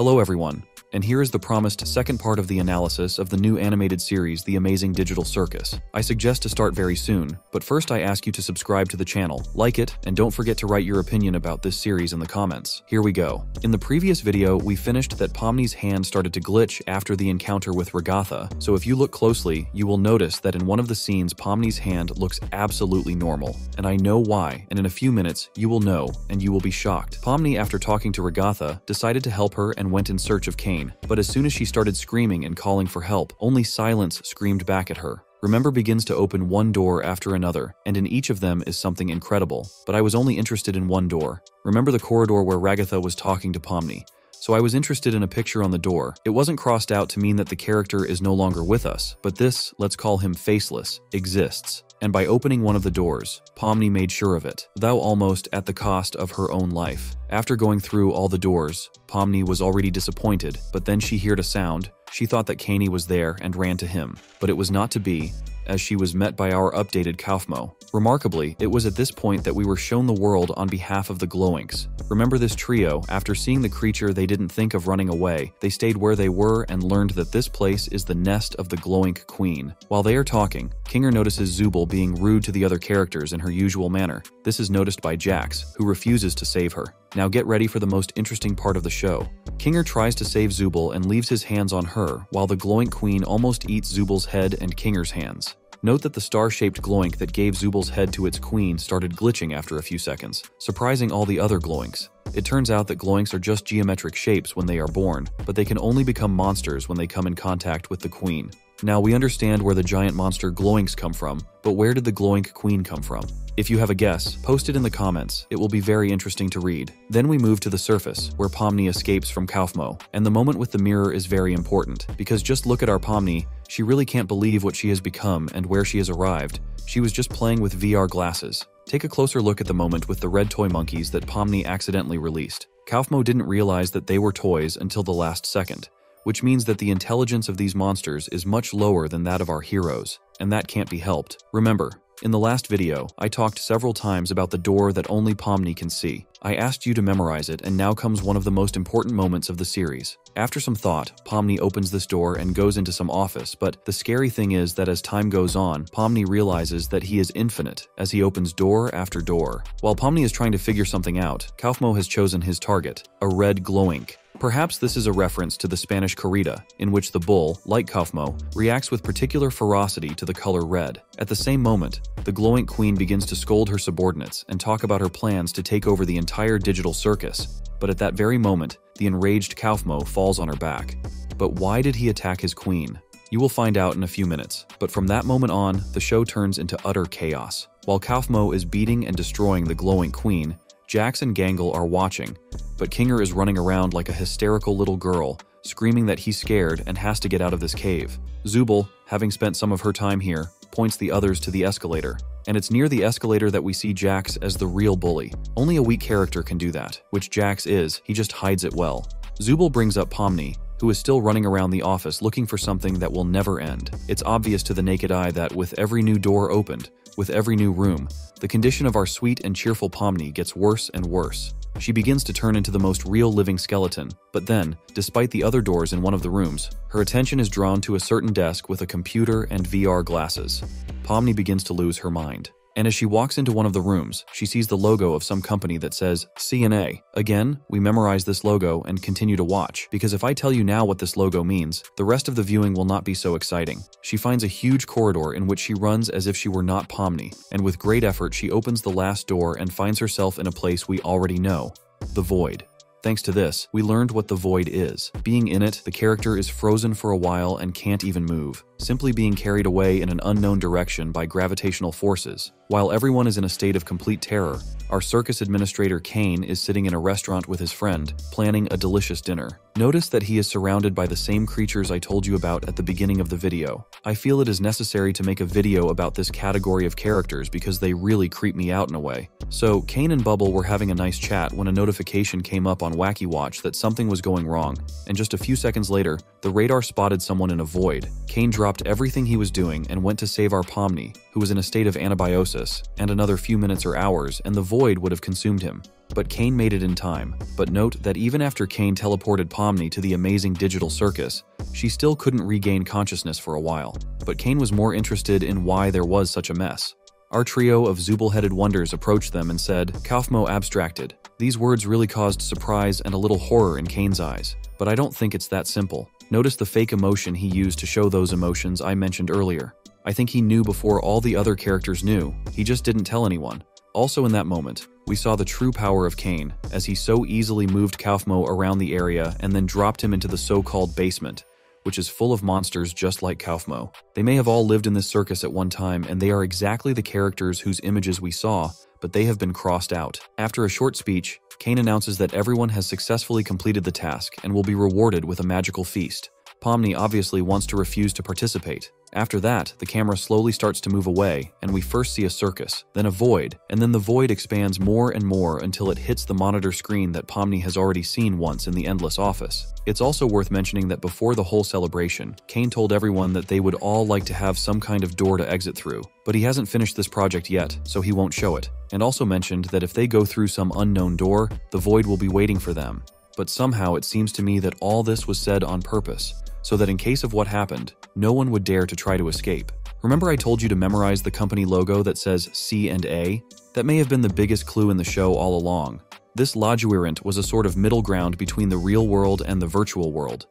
Hello everyone, and here is the promised second part of the analysis of the new animated series The Amazing Digital Circus. I suggest to start very soon, but first I ask you to subscribe to the channel, like it, and don't forget to write your opinion about this series in the comments. Here we go. In the previous video, we finished that Pomni's hand started to glitch after the encounter with Regatha, so if you look closely, you will notice that in one of the scenes Pomni's hand looks absolutely normal, and I know why, and in a few minutes, you will know, and you will be shocked. Pomni, after talking to Regatha, decided to help her and went in search of Kane. But as soon as she started screaming and calling for help, only silence screamed back at her. Remember begins to open one door after another, and in each of them is something incredible. But I was only interested in one door. Remember the corridor where Regatha was talking to Pomni. So I was interested in a picture on the door. It wasn't crossed out to mean that the character is no longer with us, but this, let's call him Faceless, exists. And by opening one of the doors, Pomni made sure of it, though almost at the cost of her own life. After going through all the doors, Pomni was already disappointed, but then she heard a sound. She thought that Kane was there and ran to him, but it was not to be, as she was met by our updated Kaufmo. Remarkably, it was at this point that we were shown the world on behalf of the Glowinks. Remember this trio, after seeing the creature they didn't think of running away, they stayed where they were and learned that this place is the nest of the Glowink Queen. While they are talking, Kinger notices Zubul being rude to the other characters in her usual manner. This is noticed by Jax, who refuses to save her. Now get ready for the most interesting part of the show. Kinger tries to save Zubul and leaves his hands on her, while the Glowink Queen almost eats Zubul's head and Kinger's hands. Note that the star-shaped Glowink that gave Zubul's head to its queen started glitching after a few seconds, surprising all the other Glowinks. It turns out that Glowinks are just geometric shapes when they are born, but they can only become monsters when they come in contact with the queen. Now we understand where the giant monster Glowinks come from, but where did the Glowink Queen come from? If you have a guess, post it in the comments. It will be very interesting to read. Then we move to the surface, where Pomni escapes from Kaufmo, and the moment with the mirror is very important, because just look at our Pomni, she really can't believe what she has become and where she has arrived. She was just playing with VR glasses. Take a closer look at the moment with the red toy monkeys that Pomni accidentally released. Kaufmo didn't realize that they were toys until the last second, which means that the intelligence of these monsters is much lower than that of our heroes, and that can't be helped. Remember, in the last video, I talked several times about the door that only Pomni can see. I asked you to memorize it, and now comes one of the most important moments of the series. After some thought, Pomni opens this door and goes into some office, but the scary thing is that as time goes on, Pomni realizes that he is infinite as he opens door after door. While Pomni is trying to figure something out, Kaufmo has chosen his target, a red Glowink. Perhaps this is a reference to the Spanish corrida, in which the bull, like Kaufmo, reacts with particular ferocity to the color red. At the same moment, the Glowink Queen begins to scold her subordinates and talk about her plans to take over the entire digital circus. But at that very moment, the enraged Kaufmo falls on her back. But why did he attack his queen? You will find out in a few minutes, but from that moment on, the show turns into utter chaos. While Kaufmo is beating and destroying the Glowink Queen, Jax and Gangle are watching, but Kinger is running around like a hysterical little girl, screaming that he's scared and has to get out of this cave. Zubul, having spent some of her time here, points the others to the escalator. And it's near the escalator that we see Jax as the real bully. Only a weak character can do that, which Jax is, he just hides it well. Zubul brings up Pomni, who is still running around the office looking for something that will never end. It's obvious to the naked eye that with every new door opened, with every new room, the condition of our sweet and cheerful Pomni gets worse and worse. She begins to turn into the most real living skeleton, but then, despite the other doors in one of the rooms, her attention is drawn to a certain desk with a computer and VR glasses. Pomni begins to lose her mind. And as she walks into one of the rooms, she sees the logo of some company that says CNA. Again, we memorize this logo and continue to watch, because if I tell you now what this logo means, the rest of the viewing will not be so exciting. She finds a huge corridor in which she runs as if she were not Pomni, and with great effort she opens the last door and finds herself in a place we already know, the Void. Thanks to this, we learned what the Void is. Being in it, the character is frozen for a while and can't even move, simply being carried away in an unknown direction by gravitational forces. While everyone is in a state of complete terror, our circus administrator Kane is sitting in a restaurant with his friend, planning a delicious dinner. Notice that he is surrounded by the same creatures I told you about at the beginning of the video. I feel it is necessary to make a video about this category of characters because they really creep me out in a way. So, Kane and Bubble were having a nice chat when a notification came up on Wacky Watch that something was going wrong, and just a few seconds later, the radar spotted someone in a void. Kane dropped everything he was doing and went to save our Pomni, who was in a state of anabiosis, and another few minutes or hours, and the void would have consumed him. but Kane made it in time. But note that even after Kane teleported Pomni to the amazing digital circus, she still couldn't regain consciousness for a while. But Kane was more interested in why there was such a mess. Our trio of Zooble-headed wonders approached them and said, "Kaufmo abstracted." These words really caused surprise and a little horror in Kane's eyes. But I don't think it's that simple. Notice the fake emotion he used to show those emotions I mentioned earlier. I think he knew before all the other characters knew. He just didn't tell anyone. Also in that moment, we saw the true power of Kane, as he so easily moved Kaufmo around the area and then dropped him into the so-called basement, which is full of monsters just like Kaufmo. They may have all lived in this circus at one time, and they are exactly the characters whose images we saw, but they have been crossed out. After a short speech, Kane announces that everyone has successfully completed the task and will be rewarded with a magical feast. Pomni obviously wants to refuse to participate. After that, the camera slowly starts to move away, and we first see a circus, then a void, and then the void expands more and more until it hits the monitor screen that Pomni has already seen once in the Endless Office. It's also worth mentioning that before the whole celebration, Kane told everyone that they would all like to have some kind of door to exit through, but he hasn't finished this project yet, so he won't show it, and also mentioned that if they go through some unknown door, the void will be waiting for them. But somehow it seems to me that all this was said on purpose, so that in case of what happened, no one would dare to try to escape. Remember I told you to memorize the company logo that says C and A? That may have been the biggest clue in the show all along. This labyrinth was a sort of middle ground between the real world and the virtual world.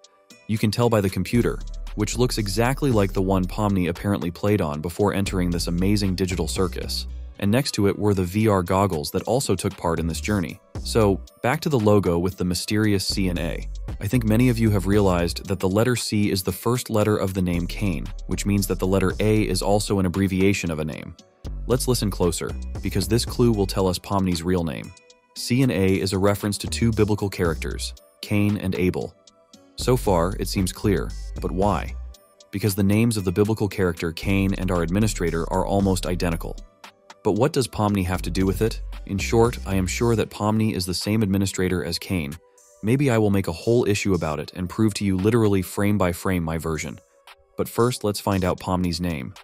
You can tell by the computer, which looks exactly like the one Pomni apparently played on before entering this amazing digital circus. And next to it were the VR goggles that also took part in this journey. So, back to the logo with the mysterious C and A. I think many of you have realized that the letter C is the first letter of the name Kane, which means that the letter A is also an abbreviation of a name. Let's listen closer, because this clue will tell us Pomni's real name. C and A is a reference to two biblical characters, Cain and Abel. So far, it seems clear, but why? Because the names of the biblical character Cain and our administrator are almost identical. But what does Pomni have to do with it? In short, I am sure that Pomni is the same administrator as Cain. Maybe I will make a whole issue about it and prove to you literally frame by frame my version. But first, let's find out Pomni's name.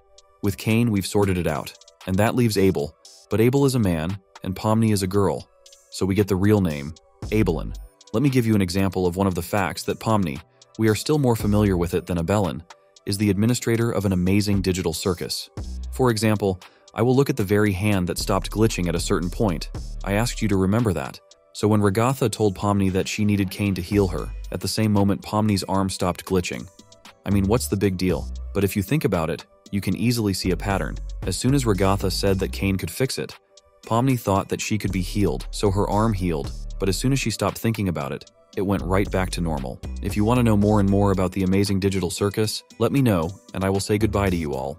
With Cain, we've sorted it out, and that leaves Abel. But Abel is a man, and Pomni is a girl. So we get the real name, Abelin. Let me give you an example of one of the facts that Pomni, we are still more familiar with it than Abelin, is the administrator of an amazing digital circus. For example, I will look at the very hand that stopped glitching at a certain point. I asked you to remember that. So when Ragatha told Pomni that she needed Cain to heal her, at the same moment Pomni's arm stopped glitching. I mean, what's the big deal? But if you think about it, you can easily see a pattern. As soon as Ragatha said that Cain could fix it, Pomni thought that she could be healed, so her arm healed, but as soon as she stopped thinking about it, it went right back to normal. If you want to know more and more about the amazing digital circus, let me know, and I will say goodbye to you all.